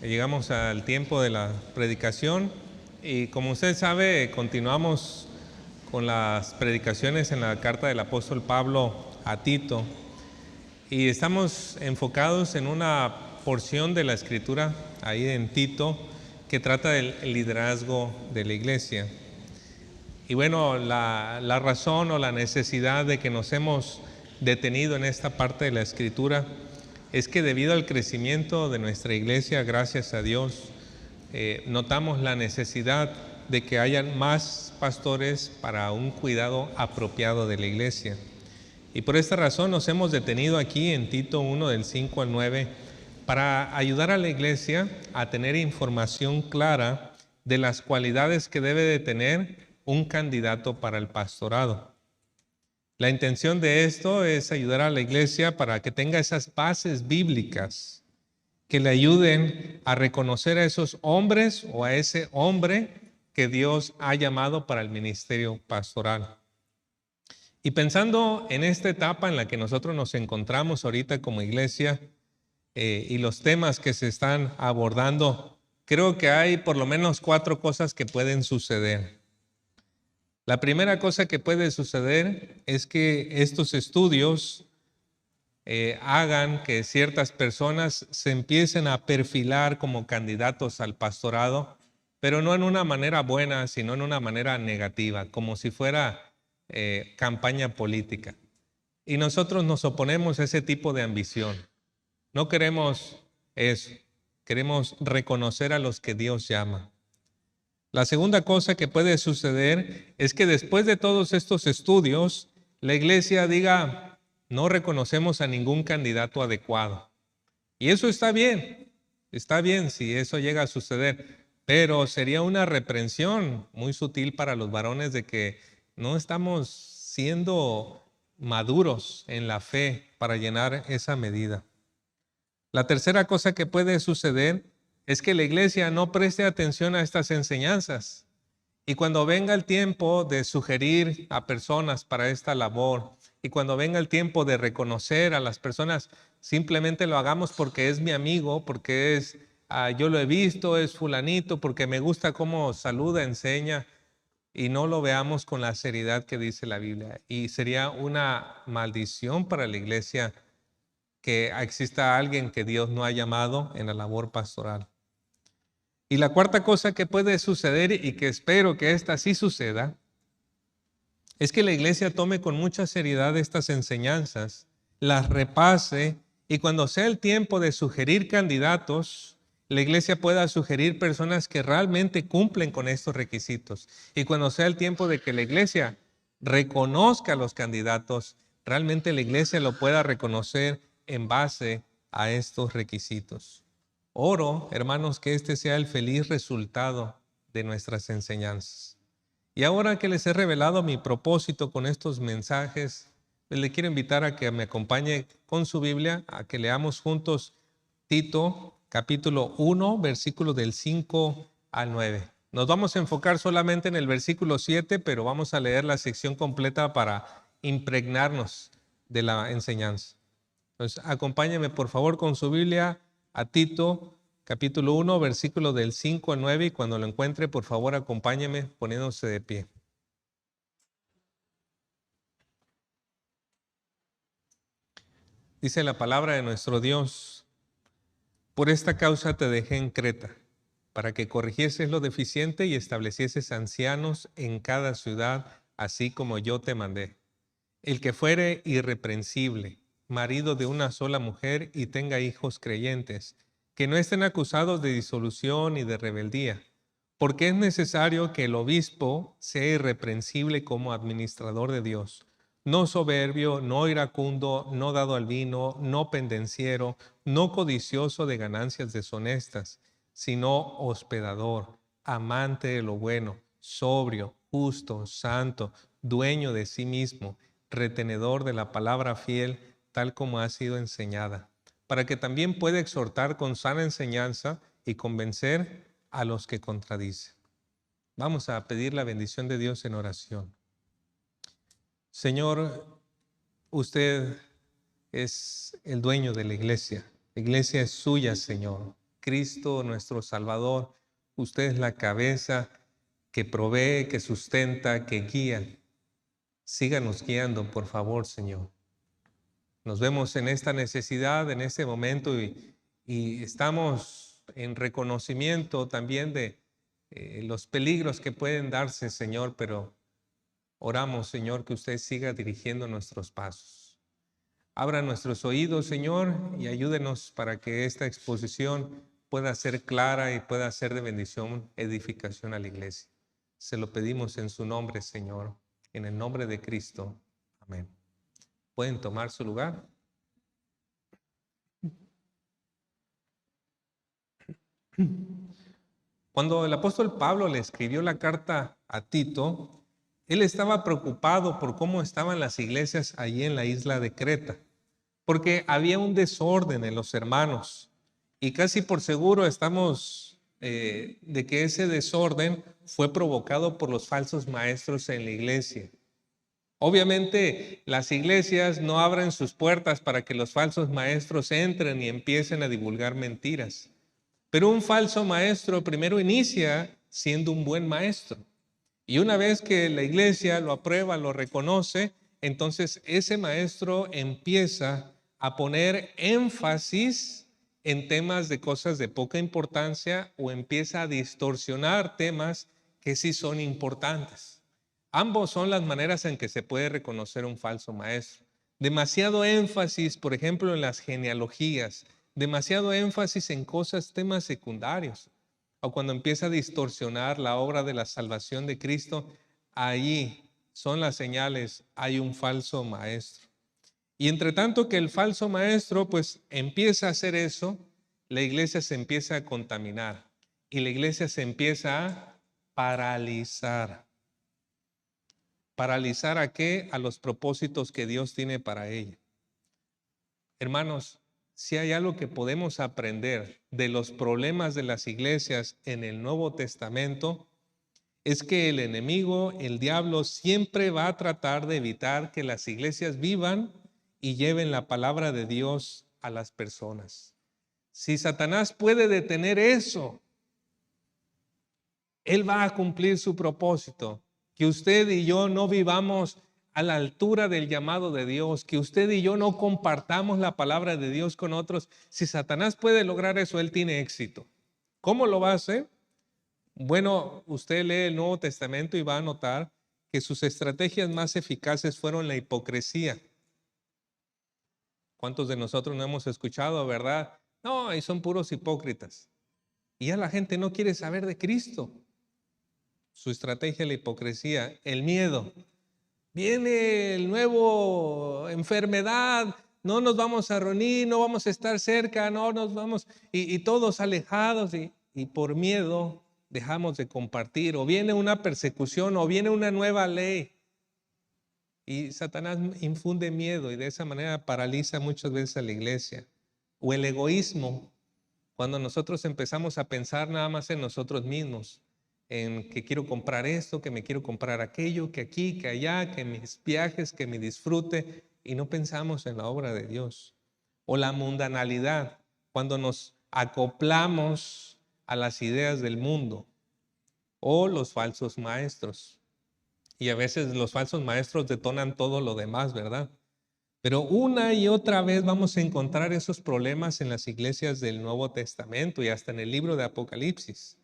Llegamos al tiempo de la predicación y como usted sabe, continuamos con las predicaciones en la carta del apóstol Pablo a Tito y estamos enfocados en una porción de la escritura ahí en Tito que trata del liderazgo de la iglesia. Y bueno, la razón o la necesidad de que nos hemos detenido en esta parte de la escritura es que debido al crecimiento de nuestra iglesia, gracias a Dios, notamos la necesidad de que hayan más pastores para un cuidado apropiado de la iglesia. Y por esta razón nos hemos detenido aquí en Tito 1 del 5 al 9 para ayudar a la iglesia a tener información clara de las cualidades que debe de tener un candidato para el pastorado. La intención de esto es ayudar a la iglesia para que tenga esas bases bíblicas que le ayuden a reconocer a esos hombres o a ese hombre que Dios ha llamado para el ministerio pastoral. Y pensando en esta etapa en la que nosotros nos encontramos ahorita como iglesia y los temas que se están abordando, creo que hay por lo menos 4 cosas que pueden suceder. La primera cosa que puede suceder es que estos estudios hagan que ciertas personas se empiecen a perfilar como candidatos al pastorado, pero no en una manera buena, sino en una manera negativa, como si fuera campaña política. Y nosotros nos oponemos a ese tipo de ambición. No queremos eso, queremos reconocer a los que Dios llama. La segunda cosa que puede suceder es que después de todos estos estudios, la iglesia diga, no reconocemos a ningún candidato adecuado. Y eso está bien si eso llega a suceder, pero sería una reprensión muy sutil para los varones de que no estamos siendo maduros en la fe para llenar esa medida. La tercera cosa que puede suceder es que la iglesia no preste atención a estas enseñanzas. Y cuando venga el tiempo de sugerir a personas para esta labor, y cuando venga el tiempo de reconocer a las personas, simplemente lo hagamos porque es mi amigo, porque yo lo he visto, es fulanito, porque me gusta cómo saluda, enseña, y no lo veamos con la seriedad que dice la Biblia. Y sería una maldición para la iglesia que exista alguien que Dios no ha llamado en la labor pastoral. Y la cuarta cosa que puede suceder, y que espero que esta sí suceda, es que la iglesia tome con mucha seriedad estas enseñanzas, las repase, y cuando sea el tiempo de sugerir candidatos, la iglesia pueda sugerir personas que realmente cumplen con estos requisitos. Y cuando sea el tiempo de que la iglesia reconozca a los candidatos, realmente la iglesia lo pueda reconocer en base a estos requisitos. Oro, hermanos, que este sea el feliz resultado de nuestras enseñanzas. Y ahora que les he revelado mi propósito con estos mensajes, le quiero invitar a que me acompañe con su Biblia, a que leamos juntos Tito, capítulo 1, versículo del 5 al 9. Nos vamos a enfocar solamente en el versículo 7, pero vamos a leer la sección completa para impregnarnos de la enseñanza. Entonces, acompáñeme por favor con su Biblia a Tito, capítulo 1, versículo del 5 al 9, y cuando lo encuentre, por favor, acompáñeme poniéndose de pie. Dice la palabra de nuestro Dios: por esta causa te dejé en Creta, para que corrigieses lo deficiente y establecieses ancianos en cada ciudad, así como yo te mandé. El que fuere irreprensible, marido de una sola mujer y tenga hijos creyentes, que no estén acusados de disolución y de rebeldía, porque es necesario que el obispo sea irreprensible como administrador de Dios, no soberbio, no iracundo, no dado al vino, no pendenciero, no codicioso de ganancias deshonestas, sino hospedador, amante de lo bueno, sobrio, justo, santo, dueño de sí mismo, retenedor de la palabra fiel, tal como ha sido enseñada, para que también pueda exhortar con sana enseñanza y convencer a los que contradicen. Vamos a pedir la bendición de Dios en oración. Señor, usted es el dueño de la iglesia. La iglesia es suya, Señor. Cristo nuestro Salvador. Usted es la cabeza que provee, que sustenta, que guía. Síganos guiando, por favor, Señor. Nos vemos en esta necesidad, en este momento, y estamos en reconocimiento también de los peligros que pueden darse, Señor, pero oramos, Señor, que usted siga dirigiendo nuestros pasos. Abra nuestros oídos, Señor, y ayúdenos para que esta exposición pueda ser clara y pueda ser de bendición, edificación a la iglesia. Se lo pedimos en su nombre, Señor, en el nombre de Cristo. Amén. ¿Pueden tomar su lugar? Cuando el apóstol Pablo le escribió la carta a Tito, él estaba preocupado por cómo estaban las iglesias allí en la isla de Creta, porque había un desorden en los hermanos y casi por seguro estamos de que ese desorden fue provocado por los falsos maestros en la iglesia. Obviamente las iglesias no abren sus puertas para que los falsos maestros entren y empiecen a divulgar mentiras. Pero un falso maestro primero inicia siendo un buen maestro. Y una vez que la iglesia lo aprueba, lo reconoce, entonces ese maestro empieza a poner énfasis en temas de cosas de poca importancia o empieza a distorsionar temas que sí son importantes. Ambos son las maneras en que se puede reconocer un falso maestro. Demasiado énfasis, por ejemplo, en las genealogías, demasiado énfasis en cosas, temas secundarios. O cuando empieza a distorsionar la obra de la salvación de Cristo, ahí son las señales, hay un falso maestro. Y entre tanto que el falso maestro pues empieza a hacer eso, la iglesia se empieza a contaminar y la iglesia se empieza a paralizar. ¿Paralizar a qué? A los propósitos que Dios tiene para ella. Hermanos, si hay algo que podemos aprender de los problemas de las iglesias en el Nuevo Testamento, es que el enemigo, el diablo, siempre va a tratar de evitar que las iglesias vivan y lleven la palabra de Dios a las personas. Si Satanás puede detener eso, él va a cumplir su propósito. Que usted y yo no vivamos a la altura del llamado de Dios, que usted y yo no compartamos la palabra de Dios con otros. Si Satanás puede lograr eso, él tiene éxito. ¿Cómo lo va a hacer? Bueno, usted lee el Nuevo Testamento y va a notar que sus estrategias más eficaces fueron la hipocresía. ¿Cuántos de nosotros no hemos escuchado, verdad? No, y son puros hipócritas. Y ya la gente no quiere saber de Cristo. Su estrategia es la hipocresía, el miedo. Viene el nuevo enfermedad, no nos vamos a reunir, no vamos a estar cerca, no nos vamos, y todos alejados, y por miedo dejamos de compartir, o viene una persecución, o viene una nueva ley. Y Satanás infunde miedo y de esa manera paraliza muchas veces a la iglesia. O el egoísmo, cuando nosotros empezamos a pensar nada más en nosotros mismos, en que quiero comprar esto, que me quiero comprar aquello, que aquí, que allá, que mis viajes, que mi disfrute, y no pensamos en la obra de Dios. O la mundanalidad, cuando nos acoplamos a las ideas del mundo. O los falsos maestros. Y a veces los falsos maestros detonan todo lo demás, ¿verdad? Pero una y otra vez vamos a encontrar esos problemas en las iglesias del Nuevo Testamento y hasta en el libro de Apocalipsis.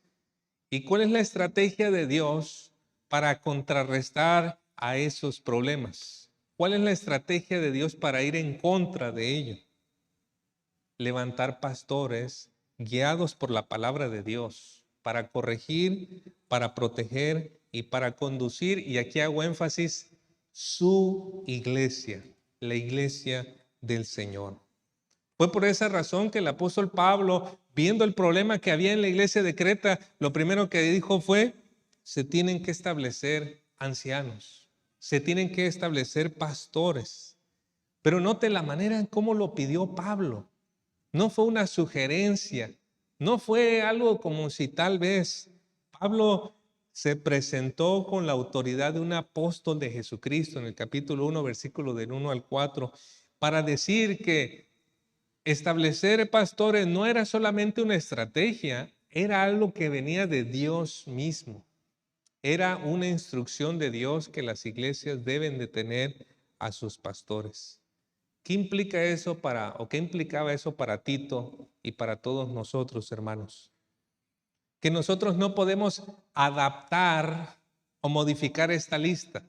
¿Y cuál es la estrategia de Dios para contrarrestar a esos problemas? ¿Cuál es la estrategia de Dios para ir en contra de ello? Levantar pastores guiados por la palabra de Dios para corregir, para proteger y para conducir, y aquí hago énfasis, su iglesia, la iglesia del Señor. Fue por esa razón que el apóstol Pablo, viendo el problema que había en la iglesia de Creta, lo primero que dijo fue, se tienen que establecer ancianos, se tienen que establecer pastores. Pero note la manera en cómo lo pidió Pablo. No fue una sugerencia, no fue algo como si tal vez Pablo se presentó con la autoridad de un apóstol de Jesucristo en el capítulo 1, versículo del 1 al 4, para decir que establecer pastores no era solamente una estrategia, era algo que venía de Dios mismo. Era una instrucción de Dios que las iglesias deben de tener a sus pastores. ¿Qué implica eso qué implicaba eso para Tito y para todos nosotros, hermanos? Que nosotros no podemos adaptar o modificar esta lista.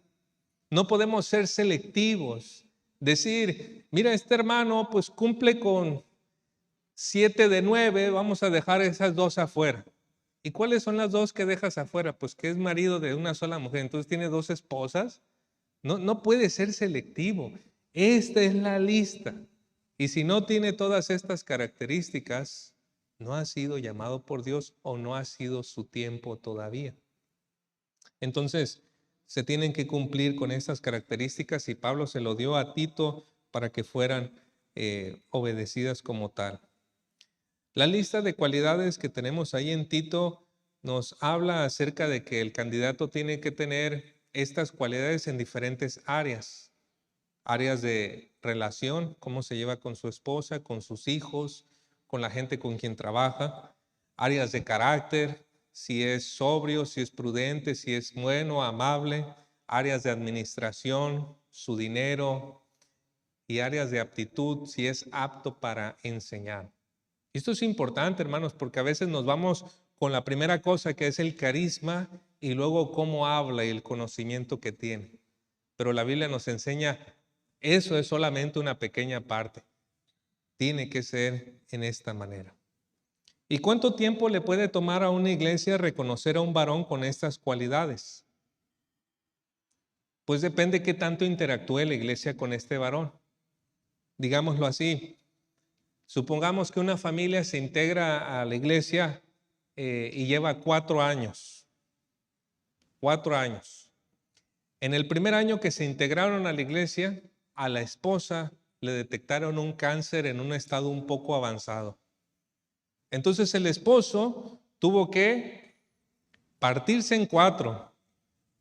No podemos ser selectivos. Decir, mira, este hermano pues cumple con 7 de 9, vamos a dejar esas 2 afuera. ¿Y cuáles son las 2 que dejas afuera? Pues que es marido de una sola mujer, entonces tiene 2 esposas. No puede ser selectivo. Esta es la lista. Y si no tiene todas estas características, no ha sido llamado por Dios o no ha sido su tiempo todavía. Entonces, se tienen que cumplir con estas características y Pablo se lo dio a Tito para que fueran obedecidas como tal. La lista de cualidades que tenemos ahí en Tito nos habla acerca de que el candidato tiene que tener estas cualidades en diferentes áreas. Áreas de relación, cómo se lleva con su esposa, con sus hijos, con la gente con quien trabaja. Áreas de carácter, si es sobrio, si es prudente, si es bueno, amable. Áreas de administración, su dinero. Y áreas de aptitud, si es apto para enseñar. Esto es importante, hermanos, porque a veces nos vamos con la primera cosa que es el carisma y luego cómo habla y el conocimiento que tiene. Pero la Biblia nos enseña, eso es solamente una pequeña parte. Tiene que ser en esta manera. ¿Y cuánto tiempo le puede tomar a una iglesia reconocer a un varón con estas cualidades? Pues depende qué tanto interactúe la iglesia con este varón. Digámoslo así. Supongamos que una familia se integra a la iglesia y lleva 4 años. 4 años. En el primer año que se integraron a la iglesia, a la esposa le detectaron un cáncer en un estado un poco avanzado. Entonces el esposo tuvo que partirse en 4,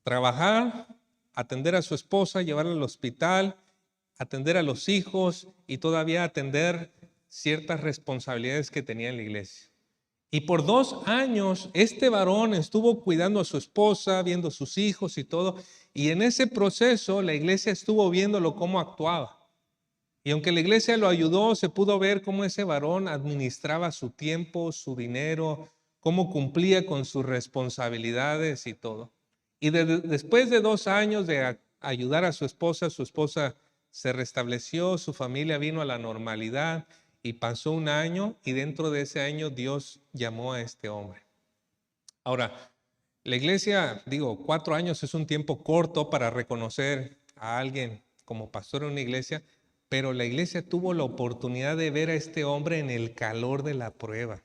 trabajar, atender a su esposa, llevarla al hospital, atender a los hijos y todavía atender ciertas responsabilidades que tenía en la iglesia. Y por 2 años este varón estuvo cuidando a su esposa, viendo a sus hijos y todo. Y en ese proceso la iglesia estuvo viéndolo cómo actuaba. Y aunque la iglesia lo ayudó, se pudo ver cómo ese varón administraba su tiempo, su dinero, cómo cumplía con sus responsabilidades y todo. Y después de 2 años de ayudar a su esposa se restableció, su familia vino a la normalidad. Y pasó 1 año y dentro de ese año Dios llamó a este hombre. Ahora, la iglesia, 4 años es un tiempo corto para reconocer a alguien como pastor en una iglesia, pero la iglesia tuvo la oportunidad de ver a este hombre en el calor de la prueba.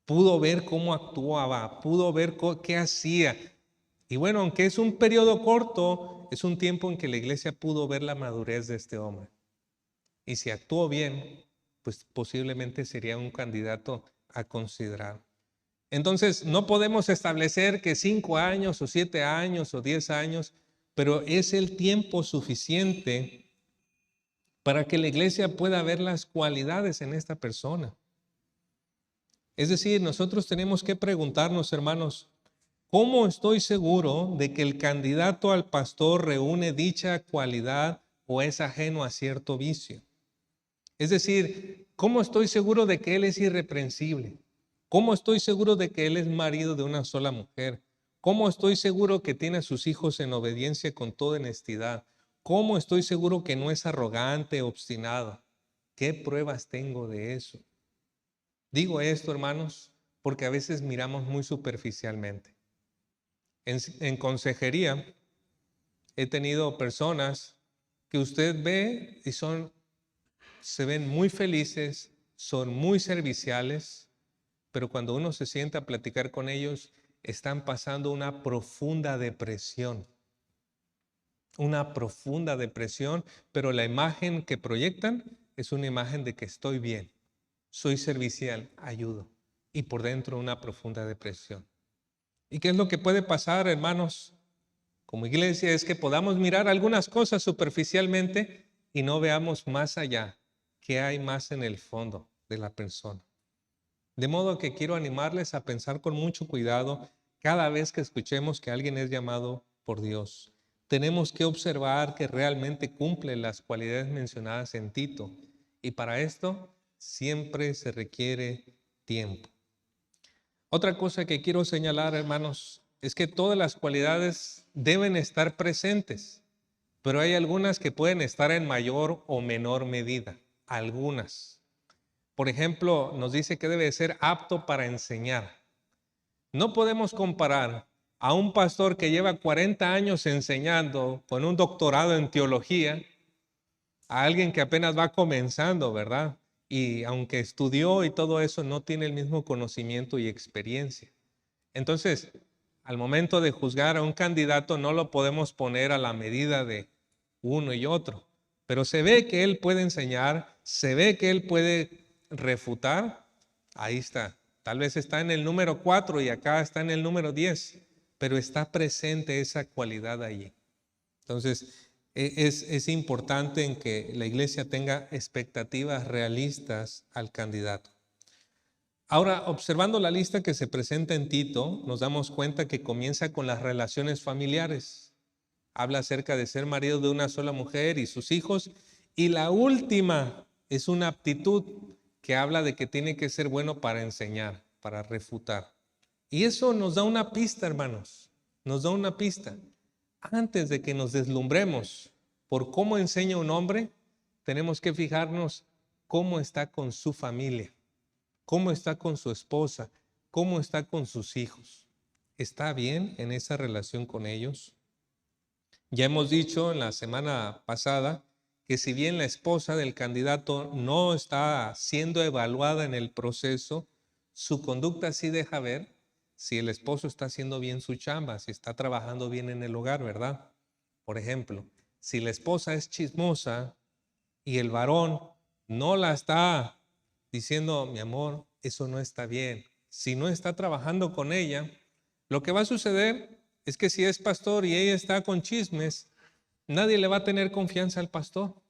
Pudo ver cómo actuaba, pudo ver qué hacía. Y bueno, aunque es un periodo corto, es un tiempo en que la iglesia pudo ver la madurez de este hombre. Y si actuó bien, pues posiblemente sería un candidato a considerar. Entonces, no podemos establecer que 5 años o 7 años o 10 años, pero es el tiempo suficiente para que la iglesia pueda ver las cualidades en esta persona. Es decir, nosotros tenemos que preguntarnos, hermanos, ¿cómo estoy seguro de que el candidato al pastor reúne dicha cualidad o es ajeno a cierto vicio? Es decir, ¿cómo estoy seguro de que él es irreprensible? ¿Cómo estoy seguro de que él es marido de una sola mujer? ¿Cómo estoy seguro que tiene a sus hijos en obediencia con toda honestidad? ¿Cómo estoy seguro que no es arrogante, obstinado? ¿Qué pruebas tengo de eso? Digo esto, hermanos, porque a veces miramos muy superficialmente. En consejería he tenido personas que usted ve y se ven muy felices, son muy serviciales, pero cuando uno se sienta a platicar con ellos, están pasando una profunda depresión, pero la imagen que proyectan es una imagen de que estoy bien, soy servicial, ayudo, y por dentro una profunda depresión. ¿Y qué es lo que puede pasar, hermanos? Como iglesia es que podamos mirar algunas cosas superficialmente y no veamos más allá. qué hay más en el fondo de la persona. De modo que quiero animarles a pensar con mucho cuidado cada vez que escuchemos que alguien es llamado por Dios. Tenemos que observar que realmente cumple las cualidades mencionadas en Tito. Y para esto siempre se requiere tiempo. Otra cosa que quiero señalar, hermanos, es que todas las cualidades deben estar presentes, pero hay algunas que pueden estar en mayor o menor medida. Algunas. Por ejemplo, nos dice que debe ser apto para enseñar. No podemos comparar a un pastor que lleva 40 años enseñando con un doctorado en teología a alguien que apenas va comenzando, ¿verdad? Y aunque estudió y todo eso, no tiene el mismo conocimiento y experiencia. Entonces, al momento de juzgar a un candidato, no lo podemos poner a la medida de uno y otro. Pero se ve que él puede enseñar, se ve que él puede refutar. Ahí está. Tal vez está en el número 4 y acá está en el número 10, pero está presente esa cualidad allí. Entonces, es importante en que la iglesia tenga expectativas realistas al candidato. Ahora, observando la lista que se presenta en Tito, nos damos cuenta que comienza con las relaciones familiares. Habla acerca de ser marido de una sola mujer y sus hijos. Y la última es una aptitud que habla de que tiene que ser bueno para enseñar, para refutar. Y eso nos da una pista, hermanos. Nos da una pista. Antes de que nos deslumbremos por cómo enseña un hombre, tenemos que fijarnos cómo está con su familia, cómo está con su esposa, cómo está con sus hijos. ¿Está bien en esa relación con ellos? Ya hemos dicho en la semana pasada que si bien la esposa del candidato no está siendo evaluada en el proceso, su conducta sí deja ver si el esposo está haciendo bien su chamba, si está trabajando bien en el hogar, ¿verdad? Por ejemplo, si la esposa es chismosa y el varón no la está diciendo, mi amor, eso no está bien. Si no está trabajando con ella, lo que va a suceder es que si es pastor y ella está con chismes, nadie le va a tener confianza al pastor.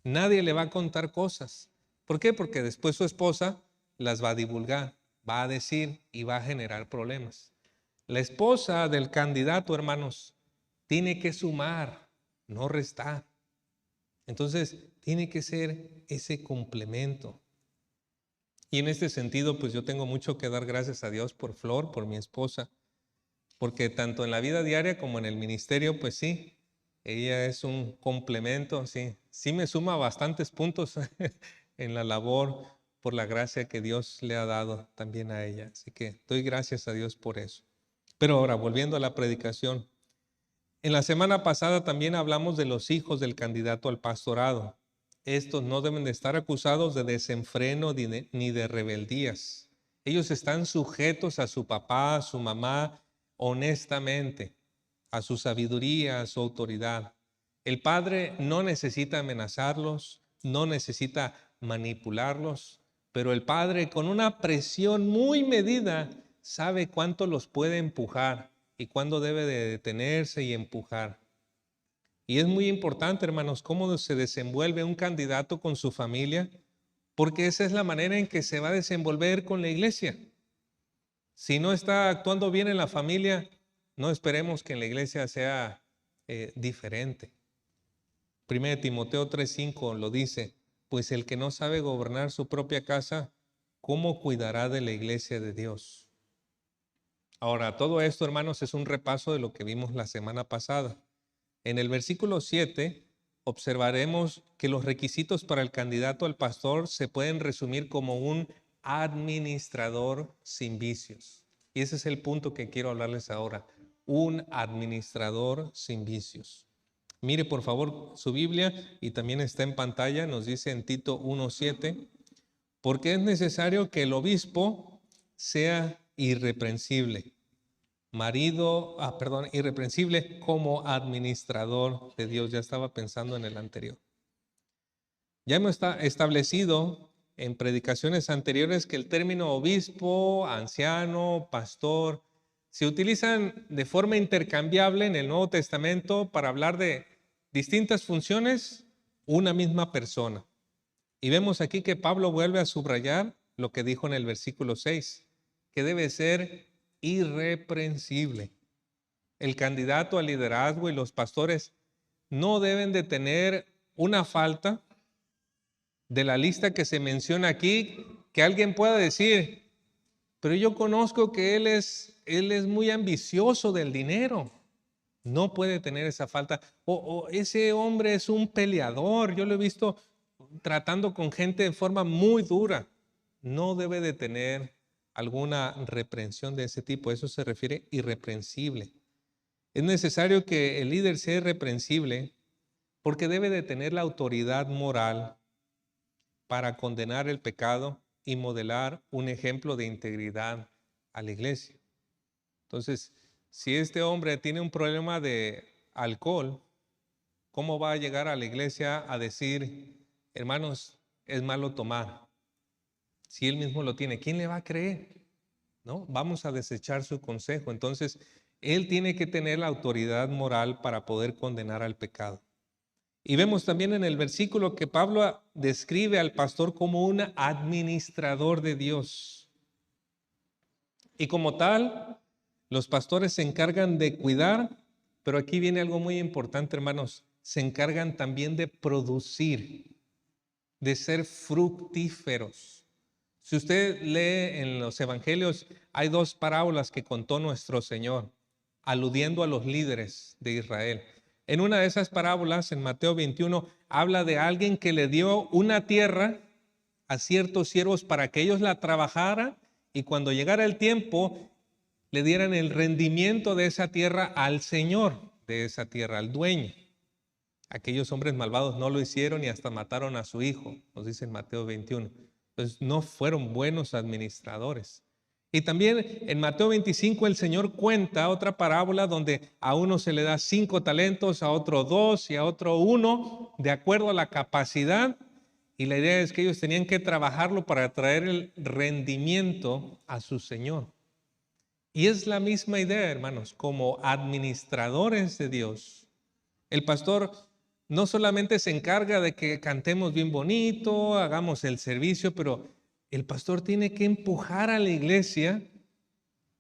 Nadie le va a contar cosas. ¿Por qué? Porque después su esposa las va a divulgar, va a decir y va a generar problemas. La esposa del candidato, hermanos, tiene que sumar, no restar. Entonces, tiene que ser ese complemento. Y en este sentido, pues yo tengo mucho que dar gracias a Dios por Flor, por mi esposa, porque tanto en la vida diaria como en el ministerio, pues sí, ella es un complemento, sí me suma bastantes puntos en la labor por la gracia que Dios le ha dado también a ella. Así que doy gracias a Dios por eso. Pero ahora, volviendo a la predicación, en la semana pasada también hablamos de los hijos del candidato al pastorado. Estos no deben de estar acusados de desenfreno ni de rebeldías. Ellos están sujetos a su papá, a su mamá, honestamente, a su sabiduría, a su autoridad. El padre no necesita amenazarlos, no necesita manipularlos, pero el padre con una presión muy medida sabe cuánto los puede empujar y cuándo debe de detenerse y empujar. Y es muy importante, hermanos, cómo se desenvuelve un candidato con su familia, porque esa es la manera en que se va a desenvolver con la iglesia. Si no está actuando bien en la familia, no esperemos que en la iglesia sea diferente. 1 Timoteo 3:5 lo dice, pues el que no sabe gobernar su propia casa, ¿cómo cuidará de la iglesia de Dios? Ahora, todo esto, hermanos, es un repaso de lo que vimos la semana pasada. En el versículo 7 observaremos que los requisitos para el candidato al pastor se pueden resumir como un administrador sin vicios. Y ese es el punto que quiero hablarles ahora. Un administrador sin vicios. Mire por favor su Biblia y también está en pantalla, nos dice en Tito 1:7, porque es necesario que el obispo sea irreprensible. Irreprensible como administrador de Dios. Ya estaba pensando en el anterior. Ya hemos establecido en predicaciones anteriores que el término obispo, anciano, pastor, se utilizan de forma intercambiable en el Nuevo Testamento para hablar de distintas funciones, una misma persona. Y vemos aquí que Pablo vuelve a subrayar lo que dijo en el versículo 6, que debe ser irreprensible. El candidato al liderazgo y los pastores no deben de tener una falta de la lista que se menciona aquí, que alguien pueda decir, pero yo conozco que él es muy ambicioso del dinero. No puede tener esa falta. O ese hombre es un peleador. Yo lo he visto tratando con gente de forma muy dura. No debe de tener alguna reprensión de ese tipo. Eso se refiere irreprensible. Es necesario que el líder sea irreprensible porque debe de tener la autoridad moral para condenar el pecado y modelar un ejemplo de integridad a la iglesia. Entonces, si este hombre tiene un problema de alcohol, ¿cómo va a llegar a la iglesia a decir, hermanos, es malo tomar? Si él mismo lo tiene, ¿quién le va a creer? ¿No? Vamos a desechar su consejo. Entonces, él tiene que tener la autoridad moral para poder condenar al pecado. Y vemos también en el versículo que Pablo describe al pastor como un administrador de Dios. Y como tal, los pastores se encargan de cuidar, pero aquí viene algo muy importante, hermanos. Se encargan también de producir, de ser fructíferos. Si usted lee en los evangelios, hay dos parábolas que contó nuestro Señor, aludiendo a los líderes de Israel. En una de esas parábolas, en Mateo 21, habla de alguien que le dio una tierra a ciertos siervos para que ellos la trabajaran y cuando llegara el tiempo le dieran el rendimiento de esa tierra al señor de esa tierra, al dueño. Aquellos hombres malvados no lo hicieron y hasta mataron a su hijo, nos dice en Mateo 21. Entonces no fueron buenos administradores. Y también en Mateo 25 el Señor cuenta otra parábola donde a uno se le da 5 talentos, a otro 2 y a otro 1, de acuerdo a la capacidad. Y la idea es que ellos tenían que trabajarlo para traer el rendimiento a su Señor. Y es la misma idea, hermanos, como administradores de Dios. El pastor no solamente se encarga de que cantemos bien bonito, hagamos el servicio, pero el pastor tiene que empujar a la iglesia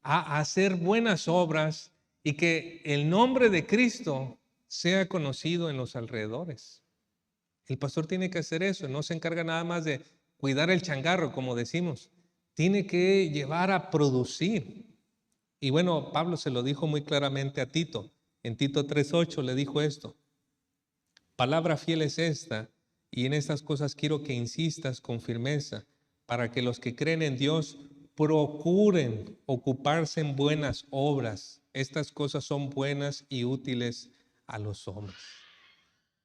a hacer buenas obras y que el nombre de Cristo sea conocido en los alrededores. El pastor tiene que hacer eso, no se encarga nada más de cuidar el changarro, como decimos. Tiene que llevar a producir. Y bueno, Pablo se lo dijo muy claramente a Tito. En Tito 3:8 le dijo esto. Palabra fiel es esta, y en estas cosas quiero que insistas con firmeza, para que los que creen en Dios procuren ocuparse en buenas obras. Estas cosas son buenas y útiles a los hombres.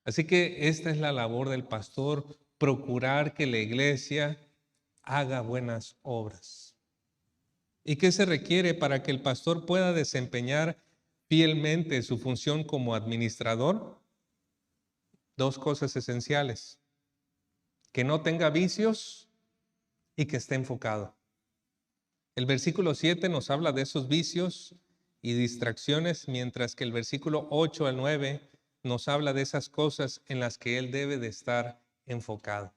Así que esta es la labor del pastor, procurar que la iglesia haga buenas obras. ¿Y qué se requiere para que el pastor pueda desempeñar fielmente su función como administrador? 2 cosas esenciales: que no tenga vicios y que esté enfocado. El versículo 7 nos habla de esos vicios y distracciones, mientras que el versículo 8 al 9 nos habla de esas cosas en las que él debe de estar enfocado.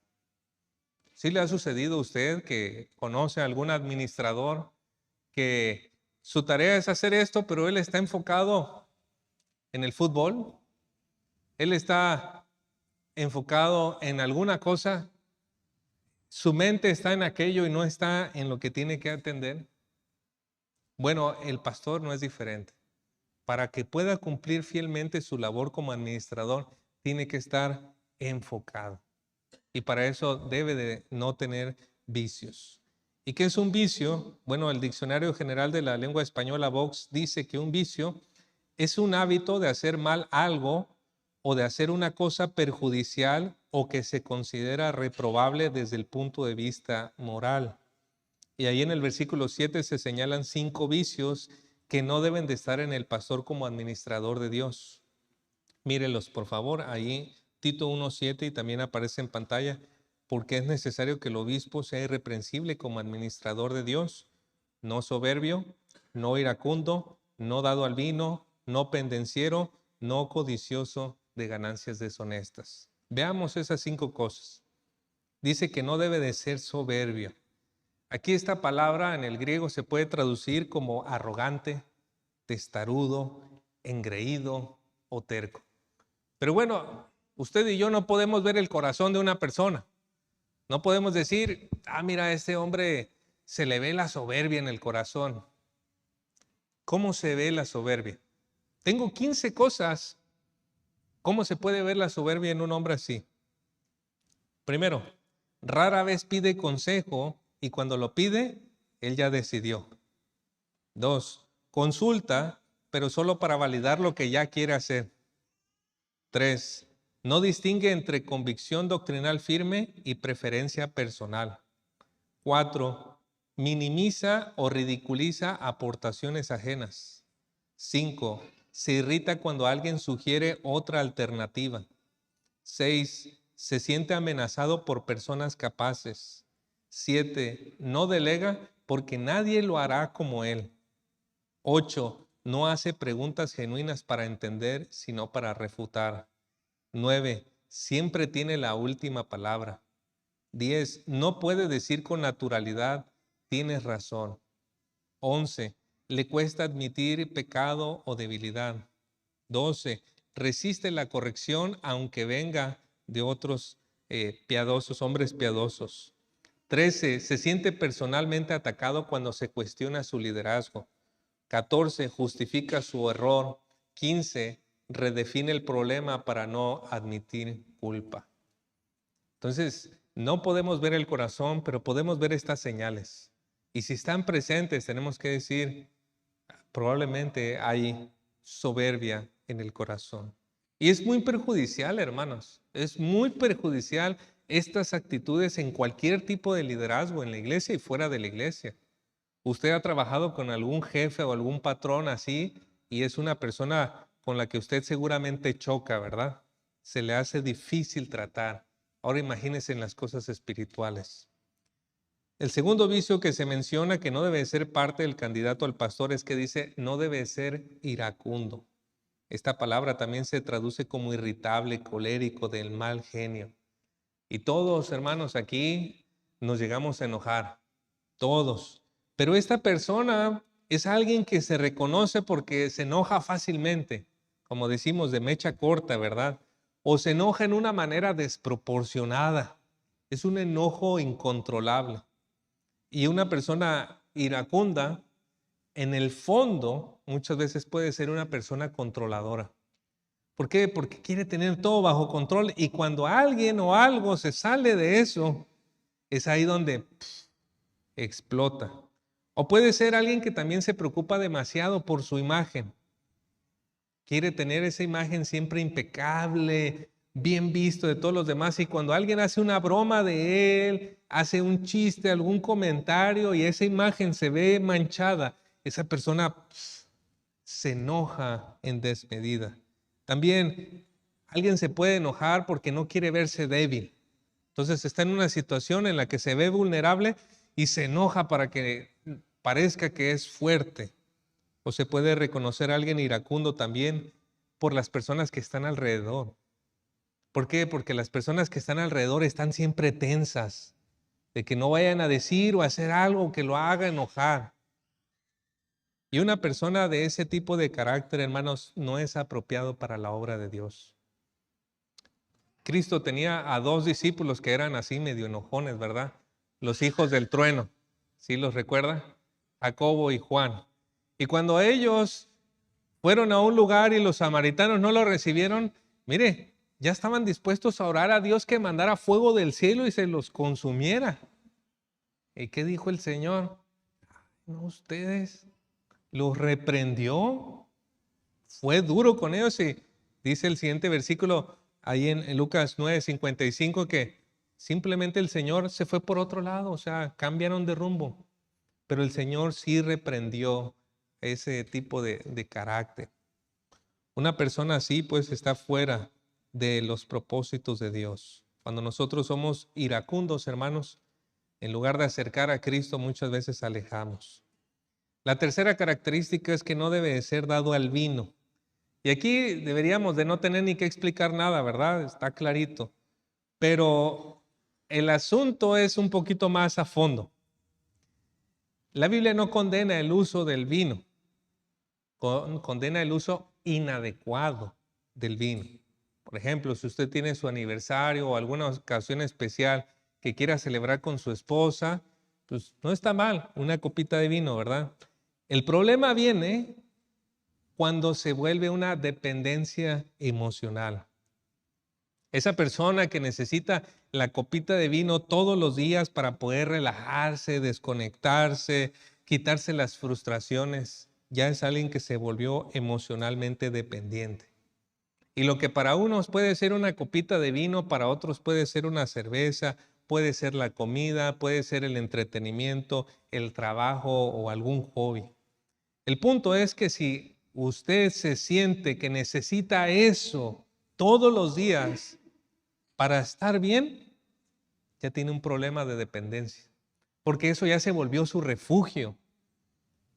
¿Sí le ha sucedido a usted que conoce a algún administrador que su tarea es hacer esto, pero él está enfocado en el fútbol? Él está enfocado en alguna cosa, su mente está en aquello y no está en lo que tiene que atender. Bueno, el pastor no es diferente. Para que pueda cumplir fielmente su labor como administrador, tiene que estar enfocado. Y para eso debe de no tener vicios. ¿Y qué es un vicio? Bueno, el Diccionario General de la Lengua Española, Vox, dice que un vicio es un hábito de hacer mal algo o de hacer una cosa perjudicial o que se considera reprobable desde el punto de vista moral. Y ahí en el versículo 7 se señalan 5 vicios que no deben de estar en el pastor como administrador de Dios. Mírenlos, por favor, ahí Tito 1:7 y también aparece en pantalla, porque es necesario que el obispo sea irreprensible como administrador de Dios, no soberbio, no iracundo, no dado al vino, no pendenciero, no codicioso de ganancias deshonestas. Veamos esas 5 cosas. dice que no debe de ser soberbio. Aquí esta palabra en el griego se puede traducir como arrogante, testarudo, engreído o terco. Pero bueno, usted y yo no podemos ver el corazón de una persona. No podemos decir, mira, a este hombre se le ve la soberbia en el corazón. ¿Cómo se ve la soberbia? Tengo 15 cosas. ¿Cómo se puede ver la soberbia en un hombre así? Primero, rara vez pide consejo y cuando lo pide, él ya decidió. 2, consulta, pero solo para validar lo que ya quiere hacer. 3, no distingue entre convicción doctrinal firme y preferencia personal. 4, minimiza o ridiculiza aportaciones ajenas. 5, se irrita cuando alguien sugiere otra alternativa. 6, se siente amenazado por personas capaces. 7, no delega porque nadie lo hará como él. 8, no hace preguntas genuinas para entender, sino para refutar. 9, siempre tiene la última palabra. 10, no puede decir con naturalidad, tienes razón. 11, le cuesta admitir pecado o debilidad. 12, resiste la corrección aunque venga de otros piadosos, hombres piadosos. 13, se siente personalmente atacado cuando se cuestiona su liderazgo. 14, justifica su error. 15, redefine el problema para no admitir culpa. Entonces, no podemos ver el corazón, pero podemos ver estas señales. Y si están presentes, tenemos que decir, probablemente hay soberbia en el corazón. Y es muy perjudicial, hermanos. Es muy perjudicial estas actitudes en cualquier tipo de liderazgo, en la iglesia y fuera de la iglesia. Usted ha trabajado con algún jefe o algún patrón así y es una persona con la que usted seguramente choca, ¿verdad? Se le hace difícil tratar. Ahora imagínese en las cosas espirituales. El segundo vicio que se menciona que no debe ser parte del candidato al pastor es que dice no debe ser iracundo. Esta palabra también se traduce como irritable, colérico, del mal genio. Y todos, hermanos, aquí nos llegamos a enojar. Todos. Pero esta persona es alguien que se reconoce porque se enoja fácilmente, como decimos, de mecha corta, ¿verdad? O se enoja en una manera desproporcionada. Es un enojo incontrolable. Y una persona iracunda, en el fondo, muchas veces puede ser una persona controladora. ¿Por qué? Porque quiere tener todo bajo control y cuando alguien o algo se sale de eso, es ahí donde explota. O puede ser alguien que también se preocupa demasiado por su imagen. Quiere tener esa imagen siempre impecable, bien visto de todos los demás. Y cuando alguien hace una broma de él, hace un chiste, algún comentario y esa imagen se ve manchada, esa persona se enoja en desmedida. También alguien se puede enojar porque no quiere verse débil. Entonces está en una situación en la que se ve vulnerable y se enoja para que parezca que es fuerte. O se puede reconocer a alguien iracundo también por las personas que están alrededor. ¿Por qué? Porque las personas que están alrededor están siempre tensas de que no vayan a decir o hacer algo que lo haga enojar. Y una persona de ese tipo de carácter, hermanos, no es apropiado para la obra de Dios. Cristo tenía a 2 discípulos que eran así medio enojones, ¿verdad? Los hijos del trueno, ¿sí los recuerda? Jacobo y Juan. Y cuando ellos fueron a un lugar y los samaritanos no lo recibieron, mire, ya estaban dispuestos a orar a Dios que mandara fuego del cielo y se los consumiera. ¿Y qué dijo el Señor? No, ustedes los reprendió, fue duro con ellos y dice el siguiente versículo ahí en Lucas 9:55 que simplemente el Señor se fue por otro lado, o sea, cambiaron de rumbo, pero el Señor sí reprendió ese tipo de carácter. Una persona así pues está fuera de los propósitos de Dios. Cuando nosotros somos iracundos, hermanos, en lugar de acercar a Cristo, muchas veces alejamos. La tercera característica es que no debe de ser dado al vino. Y aquí deberíamos de no tener ni que explicar nada, ¿verdad? Está clarito. Pero el asunto es un poquito más a fondo. La Biblia no condena el uso del vino, condena el uso inadecuado del vino. Por ejemplo, si usted tiene su aniversario o alguna ocasión especial que quiera celebrar con su esposa, pues no está mal una copita de vino, ¿verdad? El problema viene cuando se vuelve una dependencia emocional. Esa persona que necesita la copita de vino todos los días para poder relajarse, desconectarse, quitarse las frustraciones, ya es alguien que se volvió emocionalmente dependiente. Y lo que para unos puede ser una copita de vino, para otros puede ser una cerveza, puede ser la comida, puede ser el entretenimiento, el trabajo o algún hobby. El punto es que si usted se siente que necesita eso todos los días para estar bien, ya tiene un problema de dependencia, porque eso ya se volvió su refugio.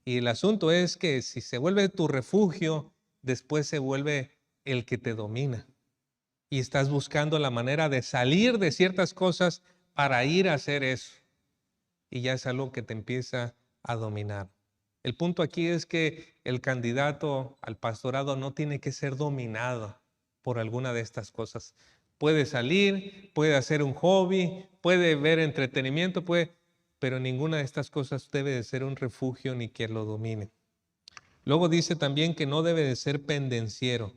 Y el asunto es que si se vuelve tu refugio, después se vuelve el que te domina. Y estás buscando la manera de salir de ciertas cosas para ir a hacer eso. Y ya es algo que te empieza a dominar. El punto aquí es que el candidato al pastorado no tiene que ser dominado por alguna de estas cosas. Puede salir, puede hacer un hobby, puede ver entretenimiento, pero ninguna de estas cosas debe de ser un refugio ni que lo domine. Luego dice también que no debe de ser pendenciero,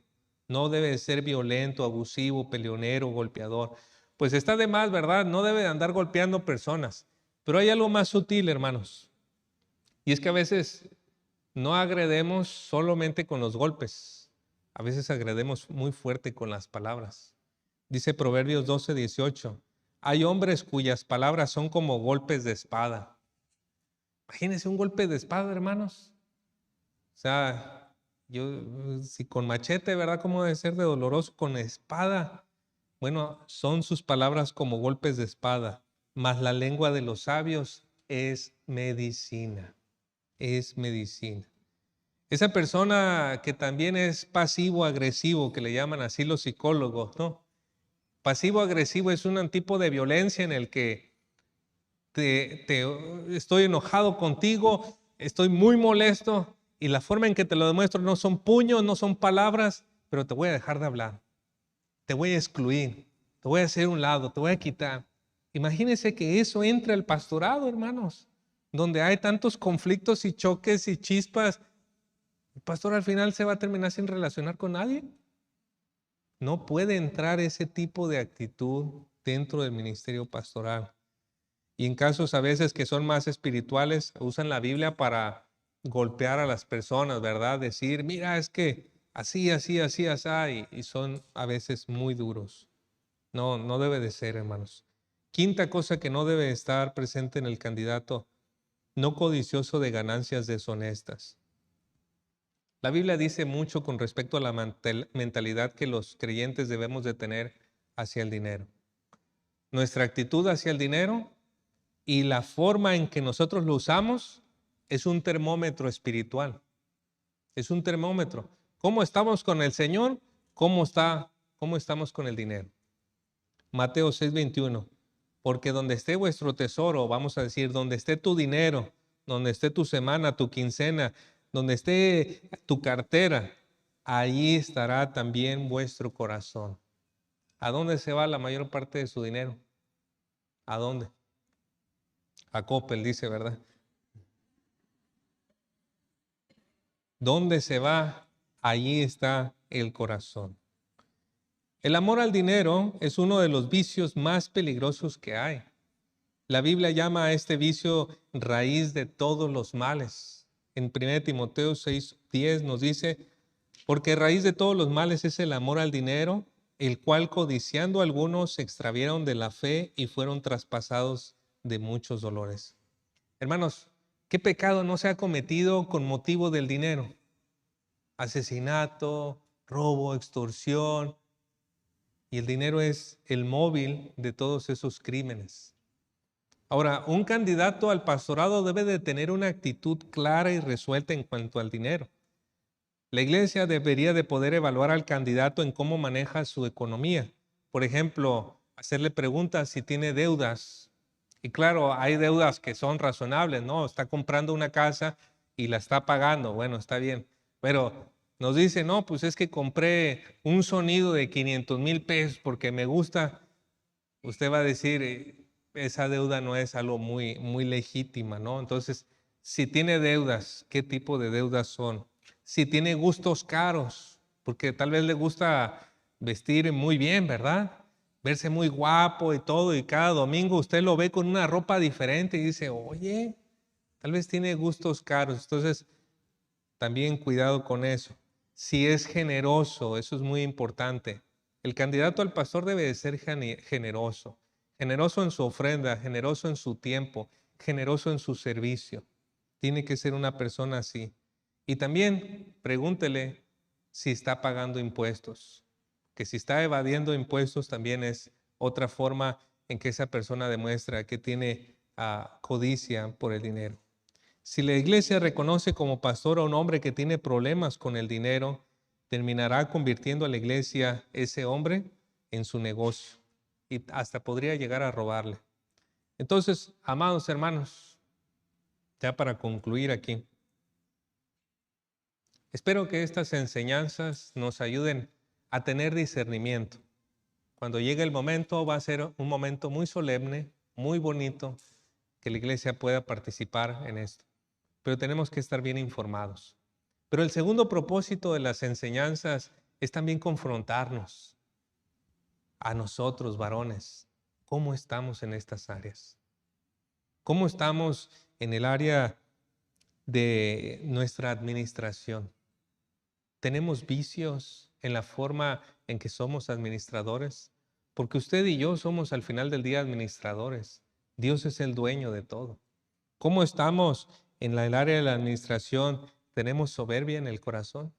no debe de ser violento, abusivo, peleonero, golpeador. Pues está de más, ¿verdad? No debe de andar golpeando personas. Pero hay algo más sutil, hermanos. Y es que a veces no agredemos solamente con los golpes. A veces agredemos muy fuerte con las palabras. Dice Proverbios 12:18. Hay hombres cuyas palabras son como golpes de espada. Imagínense un golpe de espada, hermanos. O sea, si con machete, ¿verdad? ¿Cómo debe ser de doloroso? Con espada. Bueno, son sus palabras como golpes de espada, mas la lengua de los sabios es medicina. Es medicina. Esa persona que también es pasivo-agresivo, que le llaman así los psicólogos, ¿no? Pasivo-agresivo es un tipo de violencia en el que estoy enojado contigo, estoy muy molesto y la forma en que te lo demuestro no son puños, no son palabras, pero te voy a dejar de hablar, te voy a excluir, te voy a hacer un lado, te voy a quitar. Imagínense que eso entre al pastorado, hermanos, donde hay tantos conflictos y choques y chispas. El pastor al final se va a terminar sin relacionar con nadie. No puede entrar ese tipo de actitud dentro del ministerio pastoral. Y en casos a veces que son más espirituales, usan la Biblia para golpear a las personas, ¿verdad? Decir, mira, es que así, así, así, así, y son a veces muy duros. No, no debe de ser, hermanos. Quinta cosa que no debe estar presente en el candidato, no codicioso de ganancias deshonestas. La Biblia dice mucho con respecto a la mentalidad que los creyentes debemos de tener hacia el dinero. Nuestra actitud hacia el dinero y la forma en que nosotros lo usamos es un termómetro espiritual. Es un termómetro. ¿Cómo estamos con el Señor? ¿Cómo estamos con el dinero? Mateo 6:21. Porque donde esté vuestro tesoro, vamos a decir, donde esté tu dinero, donde esté tu semana, tu quincena, donde esté tu cartera, allí estará también vuestro corazón. ¿A dónde se va la mayor parte de su dinero? ¿A dónde? A Coppel, dice, ¿verdad? ¿Dónde se va? Allí está el corazón. El amor al dinero es uno de los vicios más peligrosos que hay. La Biblia llama a este vicio raíz de todos los males. En 1 Timoteo 6:10 nos dice, porque raíz de todos los males es el amor al dinero, el cual codiciando algunos se extravieron de la fe y fueron traspasados de muchos dolores. Hermanos, ¿qué pecado no se ha cometido con motivo del dinero? Asesinato, robo, extorsión. Y el dinero es el móvil de todos esos crímenes. Ahora, un candidato al pastorado debe de tener una actitud clara y resuelta en cuanto al dinero. La iglesia debería de poder evaluar al candidato en cómo maneja su economía. Por ejemplo, hacerle preguntas si tiene deudas. Y claro, hay deudas que son razonables, ¿no? Está comprando una casa y la está pagando, bueno, está bien. Pero nos dice, no, pues es que compré un sonido de 500,000 pesos porque me gusta. Usted va a decir, esa deuda no es algo muy legítima, ¿no? Entonces, si tiene deudas, ¿qué tipo de deudas son? Si tiene gustos caros, porque tal vez le gusta vestir muy bien, ¿verdad? Verse muy guapo y todo, y cada domingo usted lo ve con una ropa diferente y dice, oye, tal vez tiene gustos caros. Entonces, también cuidado con eso. Si es generoso, eso es muy importante. El candidato al pastor debe de ser generoso. Generoso en su ofrenda, generoso en su tiempo, generoso en su servicio. Tiene que ser una persona así. Y también pregúntele si está pagando impuestos. Que si está evadiendo impuestos también es otra forma en que esa persona demuestra que tiene codicia por el dinero. Si la iglesia reconoce como pastor a un hombre que tiene problemas con el dinero, terminará convirtiendo a la iglesia ese hombre en su negocio y hasta podría llegar a robarle. Entonces, amados hermanos, ya para concluir aquí, espero que estas enseñanzas nos ayuden a tener discernimiento. Cuando llegue el momento, va a ser un momento muy solemne, muy bonito, que la iglesia pueda participar en esto. Pero tenemos que estar bien informados. Pero el segundo propósito de las enseñanzas es también confrontarnos a nosotros, varones. ¿Cómo estamos en estas áreas? ¿Cómo estamos en el área de nuestra administración? ¿Tenemos vicios en la forma en que somos administradores? Porque usted y yo somos al final del día administradores. Dios es el dueño de todo. ¿Cómo estamos en el área de la administración? ¿Tenemos soberbia en el corazón?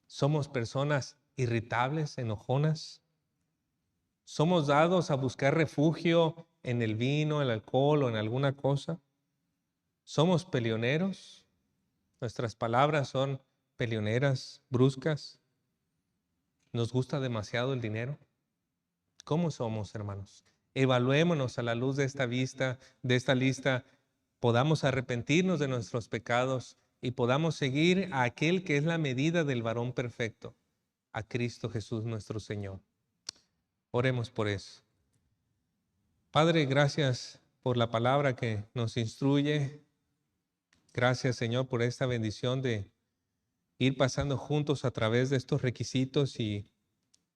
¿Somos personas irritables, enojonas? ¿Somos dados a buscar refugio en el vino, el alcohol o en alguna cosa? ¿Somos peleoneros? ¿Nuestras palabras son peleoneras, bruscas? ¿Nos gusta demasiado el dinero? ¿Cómo somos, hermanos? Evaluémonos a la luz de esta vista, de esta lista, podamos arrepentirnos de nuestros pecados y podamos seguir a aquel que es la medida del varón perfecto, a Cristo Jesús nuestro Señor. Oremos por eso. Padre, gracias por la palabra que nos instruye. Gracias, Señor, por esta bendición de ir pasando juntos a través de estos requisitos y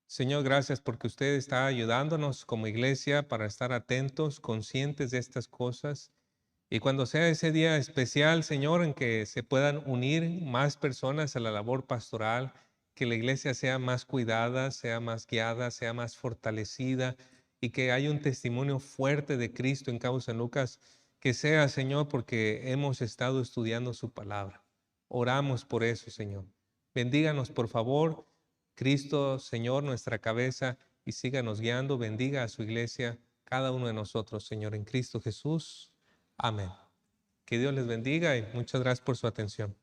Señor, gracias porque usted está ayudándonos como iglesia para estar atentos, conscientes de estas cosas. Y cuando sea ese día especial, Señor, en que se puedan unir más personas a la labor pastoral, que la iglesia sea más cuidada, sea más guiada, sea más fortalecida y que haya un testimonio fuerte de Cristo en Cabo San Lucas, que sea, Señor, porque hemos estado estudiando su palabra. Oramos por eso, Señor. Bendíganos, por favor. Cristo, Señor, nuestra cabeza, y síganos guiando. Bendiga a su iglesia, cada uno de nosotros, Señor, en Cristo Jesús. Amén. Que Dios les bendiga y muchas gracias por su atención.